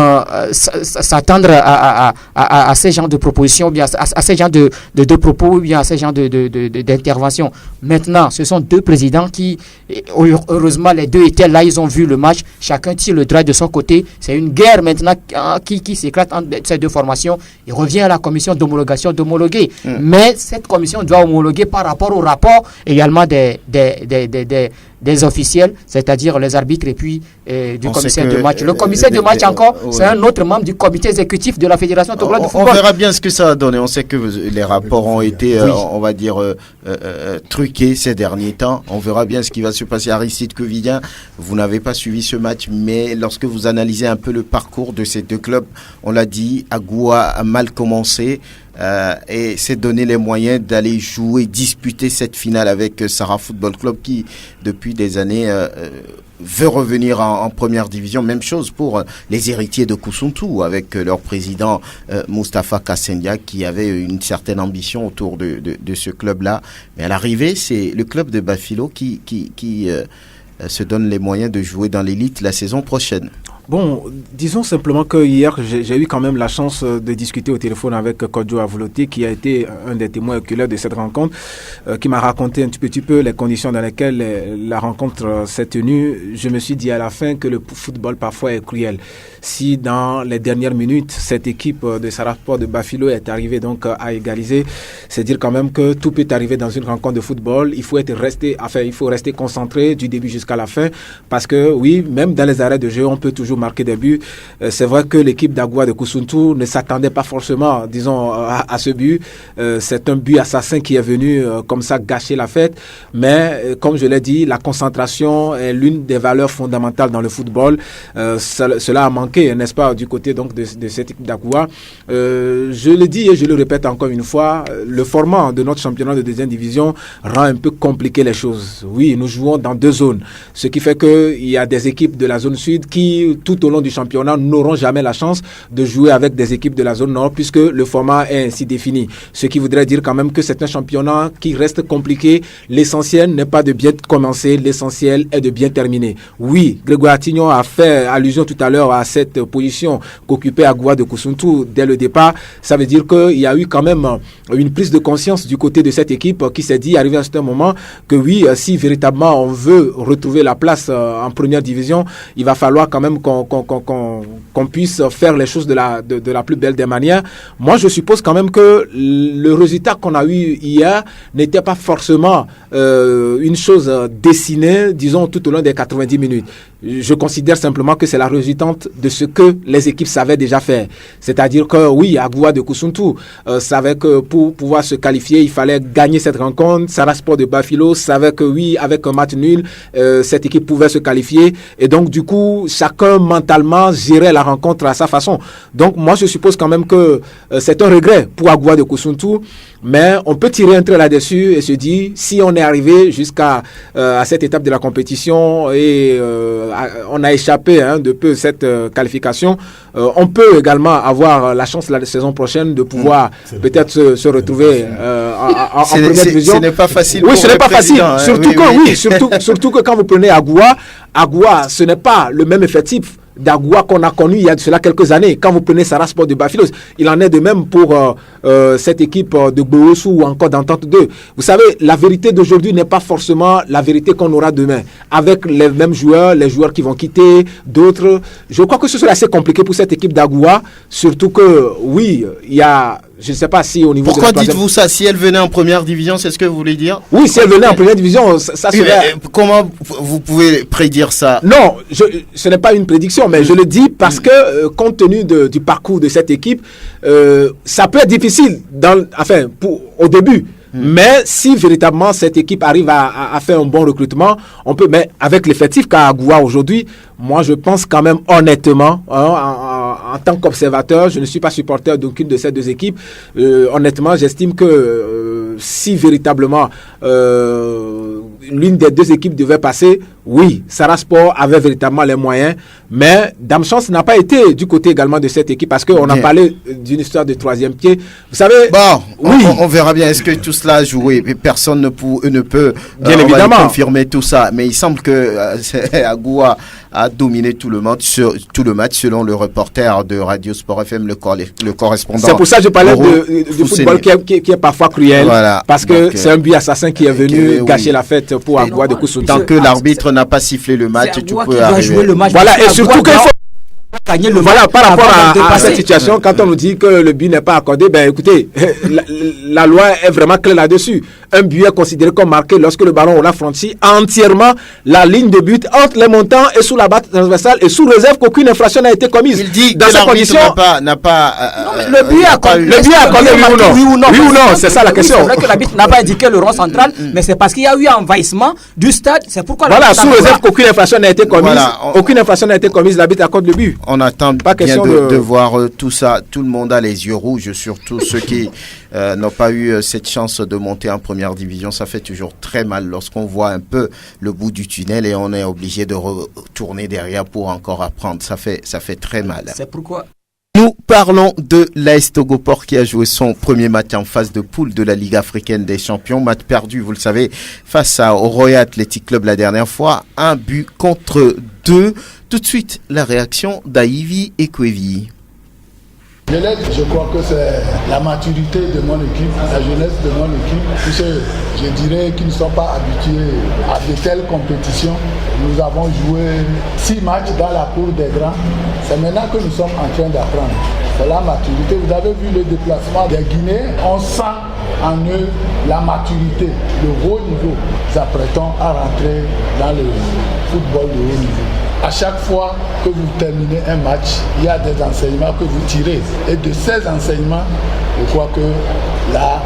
s'attendre à ces genres de propositions, bien à ces genres de propos, bien à ces genres d'interventions. Maintenant, ce sont deux présidents qui, heureusement, les deux étaient là, ils ont vu le match, chacun tire le droit de son côté. C'est une guerre maintenant qui s'éclate entre ces deux formations. Il revient à la commission d'homologation d'homologuer. Mais cette commission doit homologuer par rapport au rapport également des officiels, c'est-à-dire les arbitres et puis du commissaire de match. Le commissaire de match encore, c'est un autre membre du comité exécutif de la Fédération togolaise de football.
On verra bien ce que ça a donné. On sait que les rapports ont été, on va dire, truqués ces derniers temps. On verra bien ce qui va se passer. Aristide Quevilien, vous n'avez pas suivi ce match, mais lorsque vous analysez un peu le parcours de ces deux clubs, on l'a dit, Agoua a mal commencé. Et s'est donné les moyens d'aller jouer, disputer cette finale avec Sarah Football Club qui, depuis des années, veut revenir en première division. Même chose pour les héritiers de Koussountou avec leur président Moustapha Kassendia qui avait une certaine ambition autour de ce club-là. Mais à l'arrivée, c'est le club de Bafilo qui se donne les moyens de jouer dans l'élite la saison prochaine.
Bon, disons simplement que hier, j'ai eu quand même la chance de discuter au téléphone avec Kodjo Avouloté, qui a été un des témoins oculaires de cette rencontre, qui m'a raconté un petit peu les conditions dans lesquelles la rencontre s'est tenue. Je me suis dit à la fin que le football parfois est cruel. Si dans les dernières minutes, cette équipe de Sarasport de Bafilo est arrivée donc à égaliser, c'est dire quand même que tout peut arriver dans une rencontre de football. Il faut rester concentré du début jusqu'à la fin, parce que oui, même dans les arrêts de jeu, on peut toujours marqué des buts. C'est vrai que l'équipe d'Agoua de Koussountou ne s'attendait pas forcément, disons, à ce but. C'est un but assassin qui est venu comme ça gâcher la fête. Mais comme je l'ai dit, la concentration est l'une des valeurs fondamentales dans le football. Cela a manqué, n'est-ce pas, du côté donc de cette équipe d'Agoua. Je le dis et je le répète encore une fois, le format de notre championnat de deuxième division rend un peu compliqué les choses. Oui, nous jouons dans deux zones, ce qui fait qu'il y a des équipes de la zone sud qui tout au long du championnat n'auront jamais la chance de jouer avec des équipes de la zone nord puisque le format est ainsi défini. Ce qui voudrait dire quand même que c'est un championnat qui reste compliqué. L'essentiel n'est pas de bien commencer, l'essentiel est de bien terminer. Oui, Grégoire Attignon a fait allusion tout à l'heure à cette position qu'occupait Agoua de Koussountou dès le départ. Ça veut dire qu'il y a eu quand même une prise de conscience du côté de cette équipe qui s'est dit, arrivé à un certain moment, que oui, si véritablement on veut retrouver la place en première division, il va falloir quand même qu'on puisse faire les choses de la plus belle des manières. Moi, je suppose quand même que le résultat qu'on a eu hier n'était pas forcément une chose dessinée, disons, tout au long des 90 minutes. Je considère simplement que c'est la résultante de ce que les équipes savaient déjà faire. C'est-à-dire que, oui, Agoua de Koussountou savait que pour pouvoir se qualifier, il fallait gagner cette rencontre. Sarasport de Bafilo savait que, oui, avec un match nul, cette équipe pouvait se qualifier. Et donc, du coup, chacun mentalement gérer la rencontre à sa façon. Donc moi je suppose quand même que c'est un regret pour Agoua de Koussountou, mais on peut tirer un trait là-dessus et se dire si on est arrivé jusqu'à à cette étape de la compétition et on a échappé de peu cette qualification, on peut également avoir la chance la saison prochaine de pouvoir peut-être se retrouver en première division.
Ce n'est pas facile.
Oui, ce n'est pas facile. Surtout
que
surtout que quand vous prenez Agoua, ce n'est pas le même effectif d'Agoua qu'on a connu il y a de cela quelques années. Quand vous prenez Sarasport de Bafilo, il en est de même pour cette équipe de Gbowossou ou encore d'Entente 2. Vous savez, la vérité d'aujourd'hui n'est pas forcément la vérité qu'on aura demain. Avec les mêmes joueurs, les joueurs qui vont quitter, d'autres. Je crois que ce sera assez compliqué pour cette équipe d'Agoua, surtout que, oui, il y a... Je ne sais pas si au niveau
Pourquoi dites-vous ça? Si elle venait en première division, c'est ce que vous voulez dire?
Oui, si elle venait en première division, ça serait...
Comment vous pouvez prédire ça?
Non, ce n'est pas une prédiction, mais je le dis parce que, compte tenu du parcours de cette équipe, ça peut être difficile au début. Mais si véritablement cette équipe arrive à faire un bon recrutement, on peut. Mais avec l'effectif qu'a Agoua aujourd'hui, moi je pense quand même honnêtement, en tant qu'observateur, je ne suis pas supporter d'aucune de ces deux équipes. Honnêtement, j'estime que si véritablement l'une des deux équipes devait passer, oui, Sarah Sport avait véritablement les moyens, mais Dame Chance n'a pas été du côté également de cette équipe parce qu'on a parlé d'une histoire de troisième pied. Vous savez,
on verra bien. Est-ce que tout cela a joué? Personne ne peut
bien évidemment
confirmer tout ça, mais il semble que Agoua a dominé tout le match selon le reporter de Radio Sport FM, le correspondant.
C'est pour ça que je parlais du football qui est parfois cruel, parce que c'est un but assassin qui est venu gâcher la fête pour Agoua de Kousouta.
Tant que l'arbitre n'a pas sifflé le match, tu peux
jouer le match.
Voilà, et surtout qu'il faut gagner le match. Par rapport à cette situation, quand on nous dit que le but n'est pas accordé, ben écoutez, la loi est vraiment claire là-dessus. Un but est considéré comme marqué lorsque le ballon a franchi entièrement la ligne de but entre les montants et sous la batte transversale et sous réserve qu'aucune infraction n'a été commise.
Il dit
dans
que
ces conditions
n'a pas
le but est accordé,
oui ou non, c'est ça la question.
C'est vrai que l'arbitre n'a pas indiqué le rond central, mais c'est parce qu'il y a eu envahissement du stade. C'est pourquoi.
Voilà, sous réserve qu'aucune infraction n'a été commise. Aucune infraction n'a été commise, l'arbitre accorde le but.
On attend pas bien de voir tout ça. Tout le monde a les yeux rouges, surtout ceux qui n'ont pas eu cette chance de monter en première division. Ça fait toujours très mal lorsqu'on voit un peu le bout du tunnel et on est obligé de retourner derrière pour encore apprendre. Ça fait très mal.
C'est pourquoi.
Nous parlons de l'AS Togoport qui a joué son premier match en phase de poule de la Ligue africaine des champions. Match perdu, vous le savez, face au Royal Athletic Club la dernière fois. 1 but contre 2. Tout de suite, la réaction d'Aivi Ekwevi.
Je crois que c'est la maturité de mon équipe, la jeunesse de mon équipe, puisque je dirais qu'ils ne sont pas habitués à de telles compétitions. Nous avons joué 6 matchs dans la cour des grands. C'est maintenant que nous sommes en train d'apprendre. C'est la maturité. Vous avez vu le déplacement des Guinéens. On sent en eux la maturité, le haut niveau. Nous apprêtons à rentrer dans le football de haut niveau. À chaque fois que vous terminez un match, il y a des enseignements que vous tirez. Et de ces enseignements, je crois que là,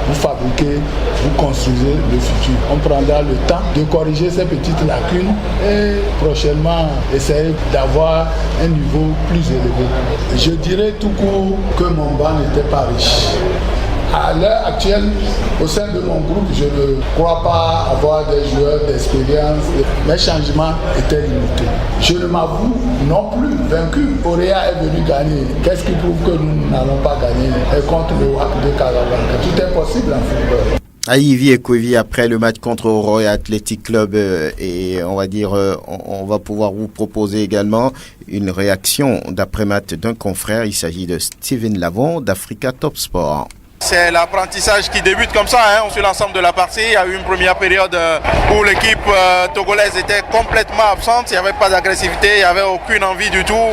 vous fabriquez, vous construisez le futur. On prendra le temps de corriger ces petites lacunes et prochainement essayer d'avoir un niveau plus élevé. Je dirais tout court que mon banc n'était pas riche. À l'heure actuelle, au sein de mon groupe, je ne crois pas avoir des joueurs d'expérience. Mes changements étaient limités. Je ne m'avoue non plus vaincu. Orea est venu gagner. Qu'est-ce qui prouve que nous n'allons pas gagner contre le WAC de Casablanca? Tout est possible en football.
Aivi Ekwevi, après le match contre Royal Athletic Club, et on va dire, on va pouvoir vous proposer également une réaction d'après-match d'un confrère. Il s'agit de Steven Lavon d'Africa Top Sport.
C'est l'apprentissage qui débute comme ça, sur l'ensemble de la partie. Il y a eu une première période où l'équipe togolaise était complètement absente. Il n'y avait pas d'agressivité, il n'y avait aucune envie du tout.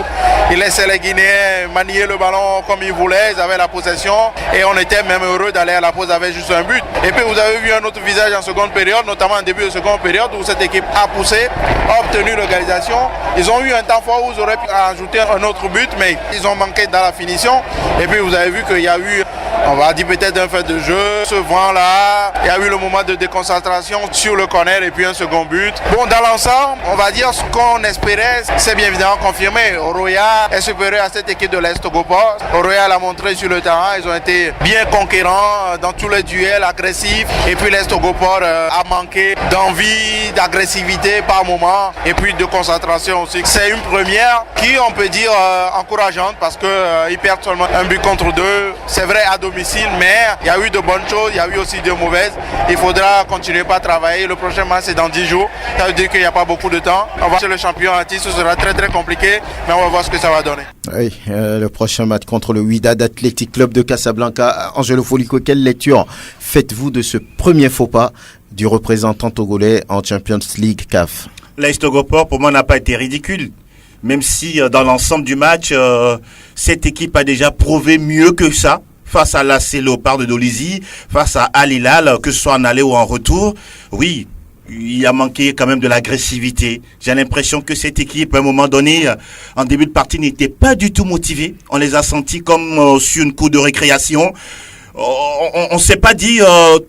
Ils laissaient les Guinéens manier le ballon comme ils voulaient. Ils avaient la possession et on était même heureux d'aller à la pause avec juste un but. Et puis vous avez vu un autre visage en seconde période, notamment en début de seconde période où cette équipe a poussé, a obtenu l'égalisation. Ils ont eu un temps fort où ils auraient pu ajouter un autre but, mais ils ont manqué dans la finition. Et puis vous avez vu qu'il y a eu, on va dire peut-être un fait de jeu, ce vent-là, il y a eu le moment de déconcentration sur le corner et puis un second but. Bon, dans l'ensemble, on va dire ce qu'on espérait, c'est bien évidemment confirmé. Royal est supérieur à cette équipe de l'Est Togoport. Royal a montré sur le terrain, ils ont été bien conquérants dans tous les duels agressifs. Et puis l'Est Togoport a manqué d'envie, d'agressivité par moment et puis de concentration aussi. C'est une première qui, on peut dire, encourageante parce qu'ils perdent seulement un but contre 2. C'est vrai à domicile, mais il y a eu de bonnes choses, il y a eu aussi de mauvaises. Il faudra continuer à travailler. Le prochain match c'est dans 10 jours. Ça veut dire qu'il n'y a pas beaucoup de temps. On va chez le champion en titre, ce sera très très compliqué, mais on va voir ce que ça va donner.
Oui, le prochain match contre le Wydad Athletic Club de Casablanca. Angelo Folico, quelle lecture faites-vous de ce premier faux pas du représentant togolais en Champions League CAF?
L'AS Togoport, pour moi, n'a pas été ridicule. Même si dans l'ensemble du match, cette équipe a déjà prouvé mieux que ça. Face à l'AS Léopard de Dolisie, face à Al Hilal, que ce soit en aller ou en retour, oui, il a manqué quand même de l'agressivité. J'ai l'impression que cette équipe, à un moment donné, en début de partie, n'était pas du tout motivée. On les a sentis comme sur une cour de récréation. on s'est pas dit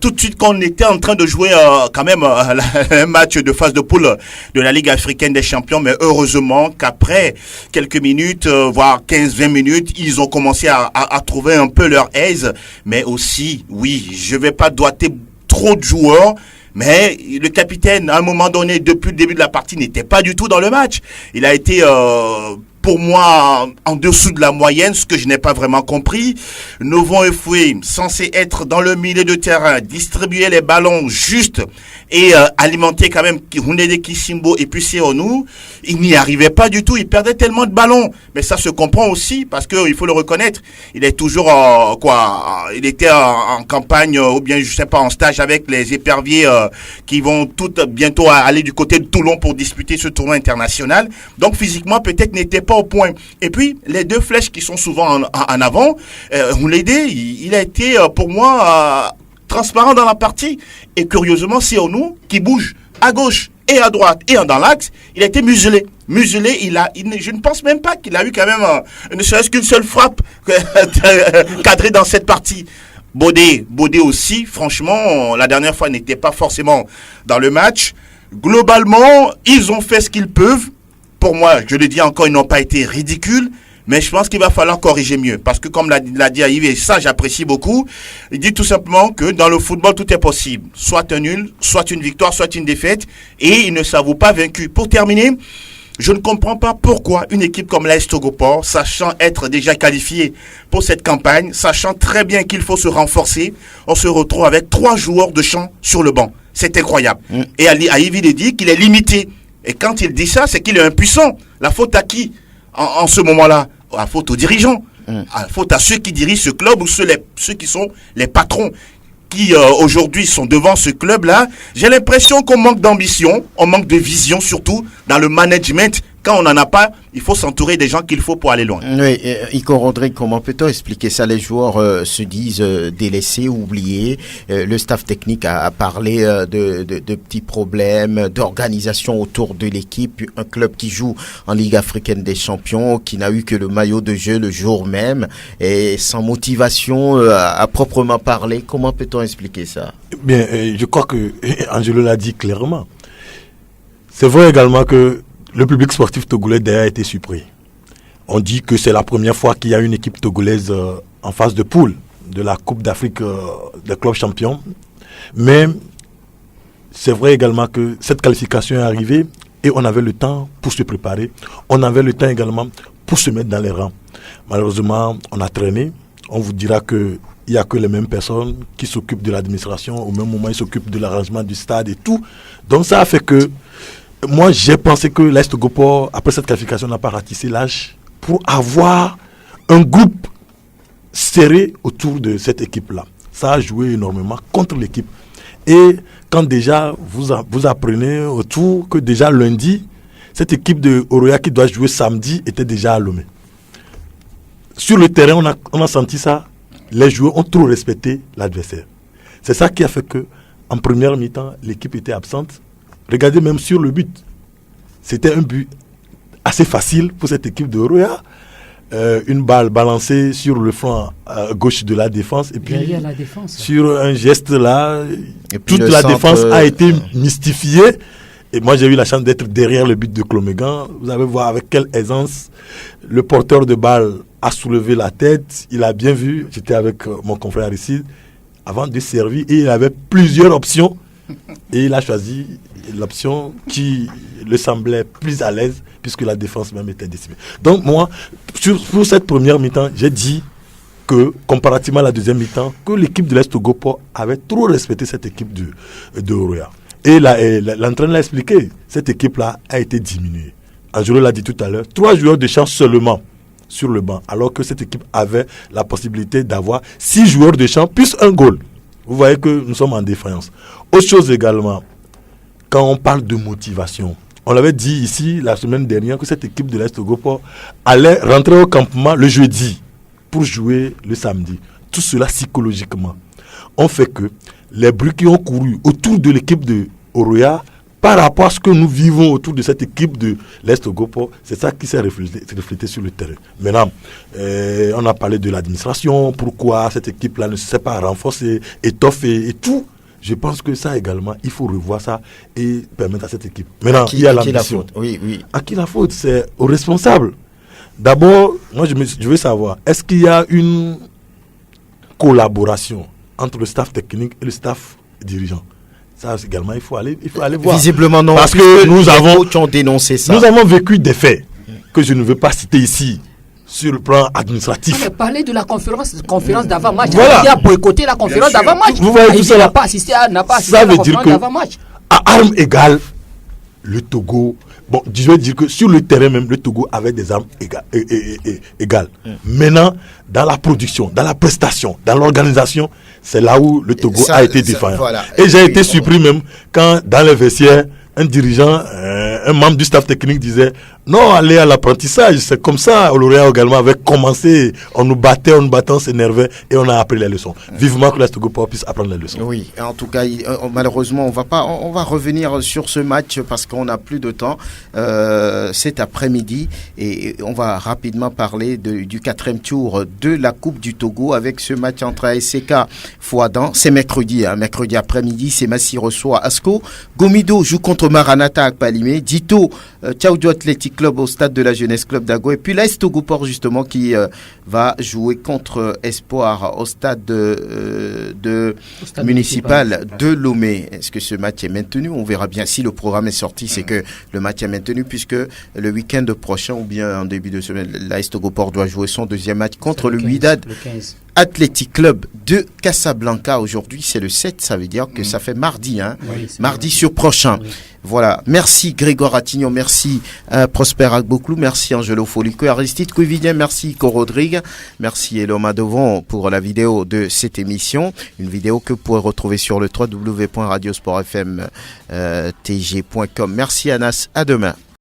tout de suite qu'on était en train de jouer quand même un match de phase de poule de la Ligue africaine des champions, mais heureusement qu'après quelques minutes, voire 15-20 minutes, ils ont commencé à trouver un peu leur aise, mais aussi, oui, je vais pas doiter trop de joueurs, mais le capitaine, à un moment donné, depuis le début de la partie, n'était pas du tout dans le match. Il a été... pour moi, en dessous de la moyenne, ce que je n'ai pas vraiment compris. Novon Efoué, censé être dans le milieu de terrain, distribuer les ballons juste et alimenter quand même Houndé Kisimbo et puis Seonou, il n'y arrivait pas du tout. Il perdait tellement de ballons. Mais ça se comprend aussi parce que il faut le reconnaître. Il est toujours il était en campagne ou bien je sais pas en stage avec les éperviers qui vont bientôt aller du côté de Toulon pour disputer ce tournoi international. Donc physiquement peut-être n'était pas au point. Et puis, les deux flèches qui sont souvent en avant, Houndé, il a été, pour moi, transparent dans la partie. Et curieusement, Seonou, qui bouge à gauche et à droite et dans l'axe, il a été muselé. Muselé, je ne pense même pas qu'il a eu quand même, ne serait-ce qu'une seule frappe cadrée dans cette partie. Bodé aussi, franchement, la dernière fois n'était pas forcément dans le match. Globalement, ils ont fait ce qu'ils peuvent. Pour moi, je le dis encore, ils n'ont pas été ridicules, mais je pense qu'il va falloir corriger mieux. Parce que comme l'a dit Yves, et ça j'apprécie beaucoup, il dit tout simplement que dans le football, tout est possible. Soit un nul, soit une victoire, soit une défaite, et ils ne s'avouent pas vaincus. Pour terminer, je ne comprends pas pourquoi une équipe comme l'AS Togoport, sachant être déjà qualifiée pour cette campagne, sachant très bien qu'il faut se renforcer, on se retrouve avec 3 joueurs de champ sur le banc. C'est incroyable. Et Yves, il dit qu'il est limité. Et quand il dit ça, c'est qu'il est impuissant. La faute à qui en ce moment-là? La faute aux dirigeants. La faute à ceux qui dirigent ce club ou ceux qui sont les patrons qui aujourd'hui sont devant ce club-là. J'ai l'impression qu'on manque d'ambition, on manque de vision surtout dans le management. Quand on n'en a pas, il faut s'entourer des gens qu'il faut pour aller loin.
Oui, Iko Rodrigue, comment peut-on expliquer ça? Les joueurs se disent délaissés, oubliés. Le staff technique a parlé de petits problèmes d'organisation autour de l'équipe. Un club qui joue en Ligue africaine des champions, qui n'a eu que le maillot de jeu le jour même, et sans motivation à proprement parler. Comment peut-on expliquer ça?
Bien, je crois que Angelo l'a dit clairement. C'est vrai également que le public sportif togolais d'ailleurs a été surpris. On dit que c'est la première fois qu'il y a une équipe togolaise en phase de poule de la Coupe d'Afrique des clubs champions. Mais c'est vrai également que cette qualification est arrivée et on avait le temps pour se préparer. On avait le temps également pour se mettre dans les rangs. Malheureusement, on a traîné. On vous dira qu'il n'y a que les mêmes personnes qui s'occupent de l'administration. Au même moment, ils s'occupent de l'arrangement du stade et tout. Donc ça a fait que moi, j'ai pensé que l'AS Togoport, après cette qualification, n'a pas ratissé l'âge pour avoir un groupe serré autour de cette équipe-là. Ça a joué énormément contre l'équipe. Et quand déjà, vous apprenez autour que déjà lundi, cette équipe de Oroya qui doit jouer samedi était déjà à Lomé. Sur le terrain, on a senti ça. Les joueurs ont trop respecté l'adversaire. C'est ça qui a fait que, en première mi-temps, l'équipe était absente. Regardez même sur le but. C'était un but assez facile pour cette équipe de Oroya. Une balle balancée sur le flanc gauche de la défense. Et puis,
derrière la défense,
sur un geste là, toute la défense a été mystifiée. Et moi, j'ai eu la chance d'être derrière le but de Clomégan. Vous allez voir avec quelle aisance le porteur de balle a soulevé la tête. Il a bien vu. J'étais avec mon confrère ici avant de servir et il avait plusieurs options. Et il a choisi l'option qui le semblait plus à l'aise puisque la défense même était décimée. Donc moi, pour cette première mi-temps, j'ai dit que comparativement à la deuxième mi-temps, que l'équipe de l'Est Togoport avait trop respecté cette équipe de Oroya. Et l'entraîneur l'a expliqué, cette équipe-là a été diminuée. Angelo l'a dit tout à l'heure, 3 joueurs de champ seulement sur le banc, alors que cette équipe avait la possibilité d'avoir 6 joueurs de champ plus un goal. Vous voyez que nous sommes en défaillance. Autre chose également, quand on parle de motivation, on l'avait dit ici la semaine dernière que cette équipe de l'Est Togoport allait rentrer au campement le jeudi pour jouer le samedi. Tout cela psychologiquement. On fait que les bruits qui ont couru autour de l'équipe de Oroya par rapport à ce que nous vivons autour de cette équipe de l'Est Togo, c'est ça qui s'est reflété sur le terrain. Maintenant, on a parlé de l'administration, pourquoi cette équipe-là ne s'est pas renforcée, étoffée et tout. Je pense que ça également, il faut revoir ça et permettre à cette équipe. Maintenant, il y a l'ambition.
Oui.
À qui la faute? C'est aux responsables. D'abord, moi je veux savoir, est-ce qu'il y a une collaboration entre le staff technique et le staff dirigeant? Ça également, il faut aller voir.
Visiblement non.
Parce que nous avons
dénoncé ça.
Nous avons vécu des faits que je ne veux pas citer ici sur le plan administratif.
Parler de la conférence d'avant-match.
Voilà.
Il a boycotté la conférence d'avant-match.
Vous voyez tout ça.
Il n'a pas assisté à la conférence d'avant-match.
À armes égales, le Togo, bon, je veux dire que sur le terrain même, le Togo avait des armes égales. Maintenant, dans la production, dans la prestation, dans l'organisation, c'est là où le Togo a été défaillant.
Voilà.
Et j'ai été surpris même quand, dans les vestiaires, un dirigeant, un membre du staff technique disait non, aller à l'apprentissage, c'est comme ça. Lauréat également avait commencé, on nous battait, on s'énervait et on a appris les leçons. Vivement que l'Est Togo puisse apprendre les leçons.
Oui, en tout cas, malheureusement, on va revenir sur ce match parce qu'on n'a plus de temps cet après-midi et on va rapidement parler du 4e tour de la Coupe du Togo avec ce match entre ASK Fouadan. C'est mercredi après-midi, c'est Massi reçoit Asko. Gomido joue contre Maranatha à Palimé. Dito, Tchaoudou Athletic Club au stade de la Jeunesse Club d'Ago. Et puis l'AS Togoport justement qui va jouer contre Espoir au stade municipal de Lomé. Est-ce que ce match est maintenu? On verra bien si le programme est sorti. C'est que le match est maintenu puisque le week-end prochain ou bien en début de semaine, l'AS Togoport doit jouer son deuxième match contre le Wydad Athletic Club de Casablanca. Aujourd'hui, c'est le 7. Ça veut dire que ça fait mardi. Oui, mardi sur prochain. Oui. Voilà. Merci Grégoire Attignon. Merci Prosper Agboklou. Merci Angelo Folico. Aristide Couvidien. Merci Co Rodrigue. Merci Eloma Devon pour la vidéo de cette émission. Une vidéo que vous pourrez retrouver sur le www.radiosportfm.tg.com. Merci Anas. À demain.